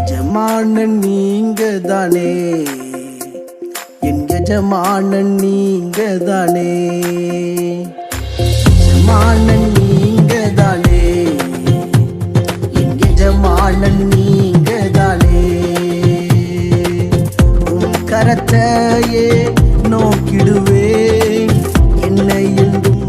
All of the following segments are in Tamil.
எஜமானன் நீங்க தானே, என் எஜமானன் நீங்க தானே, எஜமானன் நீங்க தானே, என் எஜமானன் நீங்க தானே, உன் கரத்தையே நோக்கிடுவேன் என்னை என்றும்.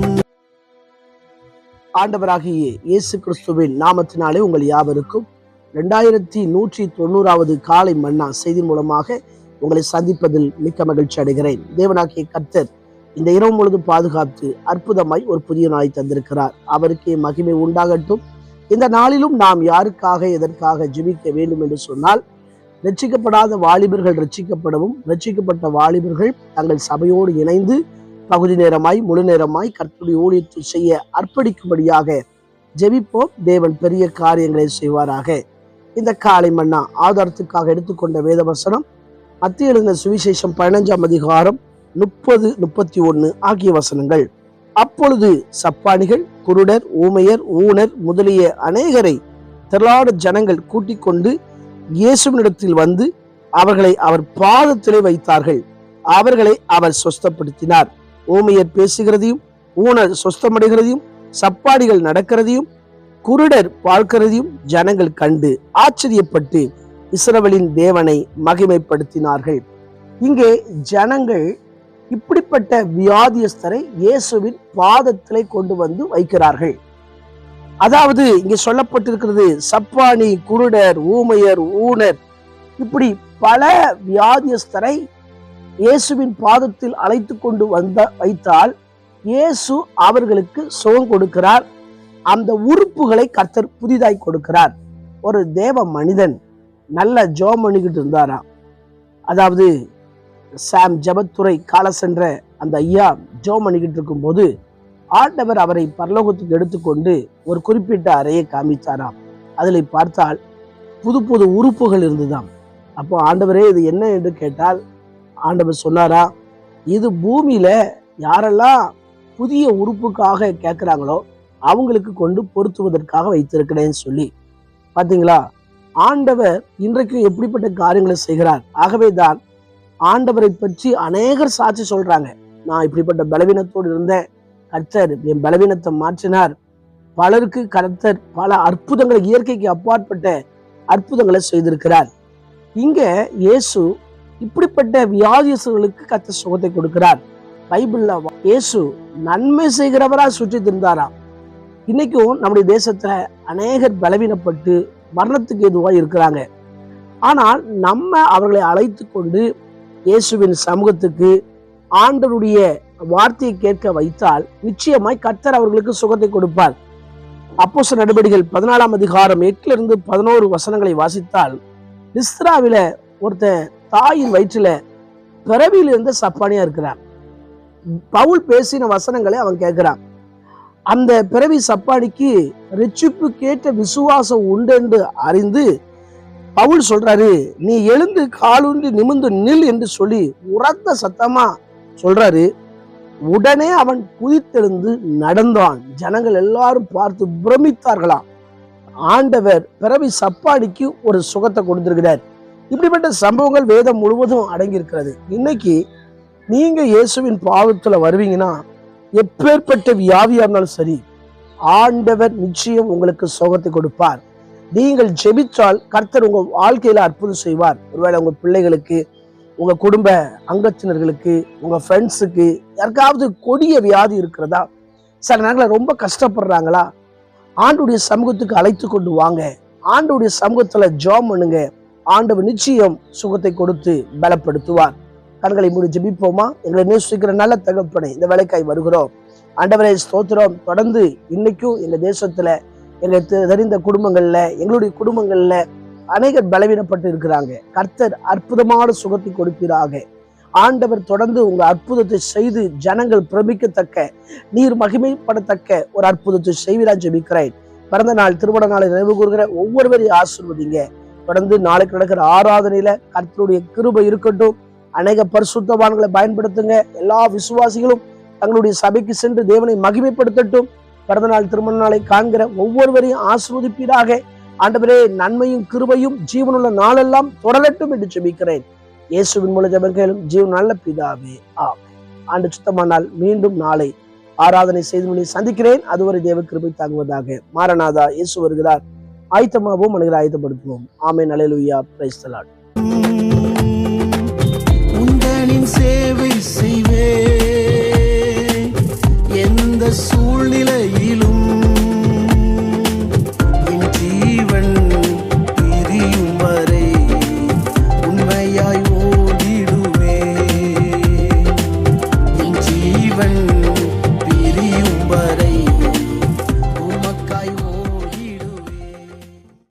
ஆண்டவராகிய இயேசு கிறிஸ்துவின் நாமத்தினாலே உங்கள் யாவருக்கும் 2190வது காலை மன்னா செய்தி மூலமாக உங்களை சந்திப்பதில் மிக்க மகிழ்ச்சி அடைகிறேன். தேவனாகிய கர்த்தர் இந்த இரவு முழுதும் பாதுகாத்து அற்புதமாய் ஒரு புதிய நாளை தந்திருக்கிறார். அவருக்கே மகிமை உண்டாகட்டும். இந்த நாளிலும் நாம் யாருக்காக எதற்காக ஜெபிக்க வேண்டும் என்று சொன்னால், ரட்சிக்கப்படாத வாலிபர்கள் ரட்சிக்கப்படவும், ரட்சிக்கப்பட்ட வாலிபர்கள் தங்கள் சபையோடு இணைந்து பகுதி நேரமாய் முழு நேரமாய் கர்த்தருடைய ஊழியத்தை செய்ய அர்ப்பணிக்கும்படியாக ஜெபிப்போம். தேவன் பெரிய காரியங்களை செய்வாராக. இந்த காலை மன்னா ஆதாரத்துக்காக எடுத்துக்கொண்ட வேத வசனம் மத்திய எழுதின சுவிசேஷம் 15ஆம் அதிகாரம் 30-31 ஆகிய வசனங்கள். அப்பொழுது சப்பானிகள், குருடர், ஊமையர், ஊனர் முதலிய அநேகரை திரளான ஜனங்கள் கூட்டிக் கொண்டு இயேசுவினிடத்தில் வந்து அவர்களை அவர் பாதத்திலே வைத்தார்கள். அவர்களை அவர் சொஸ்தப்படுத்தினார். ஊமையர் பேசுகிறதையும், ஊனர் சொஸ்தமடைகிறதையும், சப்பாடிகள் நடக்கிறதையும், குருடர் பார்க்கிறதையும் ஜனங்கள் கண்டு ஆச்சரியப்பட்டு இஸ்ரவேலின் தேவனை மகிமைப்படுத்தினார்கள். இங்கே ஜனங்கள் இப்படிப்பட்ட வியாதியஸ்தரை இயேசுவின் பாதத்திலே கொண்டு வந்து வைக்கிறார்கள். அதாவது இங்கே சொல்லப்பட்டிருக்கிறது, சப்பானி, குருடர், ஊமையர், ஊனர் இப்படி பல வியாதியஸ்தரை இயேசுவின் பாதத்தில் அழைத்து கொண்டு வைத்தால் இயேசு அவர்களுக்கு சுகம் கொடுக்கிறார். அந்த உறுப்புகளை கர்த்தர் புதிதாய் கொடுக்கிறார். ஒரு தேவ மனிதன் நல்ல ஜெபம் பண்ணிக்கிட்டு இருந்தாராம். அதாவது சாம் ஜெபத்துறை கால சென்ற அந்த ஐயா ஜெபம் பண்ணிக்கிட்டு இருக்கும் போது ஆண்டவர் அவரை பரலோகத்துக்கு எடுத்துக்கொண்டு ஒரு குறிப்பிட்ட அறையை காமித்தாராம். அதில் பார்த்தால் புது புது உறுப்புகள் இருந்துதாம். அப்போ ஆண்டவரே இது என்ன என்று கேட்டால், ஆண்டவர் சொன்னாரா, இது பூமியில யாரெல்லாம் புதிய உறுப்புக்காக கேட்கிறாங்களோ அவங்களுக்கு கொண்டு பொருத்துவதற்காக வைத்திருக்கிறேன்னு சொல்லி. பாத்தீங்களா, ஆண்டவர் இன்றைக்கும் எப்படிப்பட்ட காரியங்களை செய்கிறார். ஆகவே தான் ஆண்டவரை பற்றி அநேகர் சாட்சி சொல்றாங்க. நான் இப்படிப்பட்ட பலவீனத்தோடு இருந்தேன், கர்த்தர் என் பலவீனத்தை மாற்றினார். பலருக்கு கர்த்தர் பல அற்புதங்களை, இயற்கைக்கு அப்பாற்பட்ட அற்புதங்களை செய்திருக்கிறார். இங்க இயேசு இப்படிப்பட்ட வியாதியர்களுக்கு கர்த்தர் சுகத்தை கொடுக்கிறார். பைபிள்ல இயேசு நன்மை செய்கிறவரா சுற்றி திரிந்தாராம். இன்னைக்கும் நம்முடைய தேசத்துல அநேகர் பலவீனப்பட்டு மரணத்துக்கு எதுவா இருக்கிறாங்க. ஆனால் நம்ம அவர்களை அழைத்து கொண்டு இயேசுவின் சமூகத்துக்கு ஆண்டவருடைய வார்த்தையை கேட்க வைத்தால் நிச்சயமாய் கர்த்தர் அவர்களுக்கு சுகத்தை கொடுப்பார். அப்போஸ்தலர் நடபடிகள் 14ஆம் அதிகாரம் 8-11 வசனங்களை வாசித்தால், லிஸ்திராவில ஒருத்தன் தாயின் வயிற்றுல பிறவியில இருந்த சப்பானியா இருக்கிறான். பவுல் பேசின வசனங்களை அவன் கேட்கிறான். அந்த பிறவி சப்பானிக்கு ரட்சிப்பு கேட்ட விசுவாசம் உண்டு என்று அறிந்து பவுல் சொல்றாரு, நீ எழுந்து காலுண்டு நிமிர்ந்து நில் என்று சொல்லி உரத்த சத்தமா சொல்றாரு. உடனே அவன் குதித்தெழுந்து நடந்தான். ஜனங்கள் எல்லாரும் பார்த்து பிரமித்தார்களாம். ஆண்டவர் பிறவி சப்பானிக்கு ஒரு சுகத்தை கொடுத்திருக்கிறார். இப்படிப்பட்ட சம்பவங்கள் வேதம் முழுவதும் அடங்கி இருக்கிறது. இன்னைக்கு நீங்க இயேசுவின் பாவத்துல வருவீங்கன்னா, எப்பேற்பட்ட வியாதியா இருந்தாலும் சரி, ஆண்டவர் நிச்சயம் உங்களுக்கு சுகத்தை கொடுப்பார். நீங்கள் ஜெபித்தால் கர்த்தர் உங்க வாழ்க்கையில அற்புதம் செய்வார். ஒருவேளை உங்க பிள்ளைகளுக்கு, உங்க குடும்ப அங்கத்தினர்களுக்கு, உங்க ஃப்ரெண்ட்ஸுக்கு யாருக்காவது கொடிய வியாதி இருக்கிறதா, சில நேரங்களில் ரொம்ப கஷ்டப்படுறாங்களா, ஆண்டவருடைய சமூகத்துக்கு அழைத்து கொண்டு வாங்க. ஆண்டவருடைய சமூகத்துல ஜெபம் பண்ணுங்க. ஆண்டவர் நிச்சயம் சுகத்தை கொடுத்து பலப்படுத்துவார். கண்களை மூடி ஜெபிப்போமா? எங்களை நேசிக்கிற நல்ல தகப்பனே, இந்த வேலைக்காய் வருகிறோம். ஆண்டவரே ஸ்தோத்திரம். தொடர்ந்து இன்னைக்கும் எங்க தேசத்துல, எங்க தெரிந்த குடும்பங்கள்ல, எங்களுடைய குடும்பங்கள்ல அநேகர் பலவீனப்பட்டு இருக்கிறாங்க. கர்த்தர் அற்புதமான சுகத்தை கொடுப்பீராக. ஆண்டவர் தொடர்ந்து உங்க அற்புதத்தை செய்து ஜனங்கள் பிரமிக்கத்தக்க, நீர் மகிமைப்படத்தக்க ஒரு அற்புதத்தை செய்வீரா ஜெபிக்கிறேன். பிறந்த நாள், திருமண நாளை நினைவு கூறுகிற ஒவ்வொருவரையும் ஆசீர்வதிங்க. தொடர்ந்து நாளைக்கு நடக்கிற ஆராதனையில கர்த்தருடைய கிருபை இருக்கட்டும். அநேக பரிசுத்தவான்களை பயன்படுத்துங்க. எல்லா விசுவாசிகளும் தங்களுடைய சபைக்கு சென்று தேவனை மகிமைப்படுத்தட்டும். பிறந்த நாள், திருமண நாளை காண்கிற ஒவ்வொருவரையும் ஆசீர்வதிப்பீராக. ஆண்டவரே, நன்மையும் கிருபையும் ஜீவனுள்ள நாளெல்லாம் தொடரட்டும் என்று ஜெபிக்கிறேன். இயேசுவின் மூலம் ஜெபங்களும் ஜீவன் நல்ல பிதாவே, ஆமென். ஆண்டு சுத்தமானால் மீண்டும் நாளை ஆராதனை செய்து சந்திக்கிறேன். அதுவரை தேவ கிருபை தாங்குவதாக. மாரநாதா, இயேசு வருகிறார். ஆயத்தமாகவும் மனிதரை ஆயத்தப்படுத்துவோம். ஆமென். அல்லேலூயா. Praise the Lord. உந்தனின் சேவை செய்வே எந்த சூழ்நிலையிலும் என் ஜீவன் பிரியும் வரை உண்மையாய்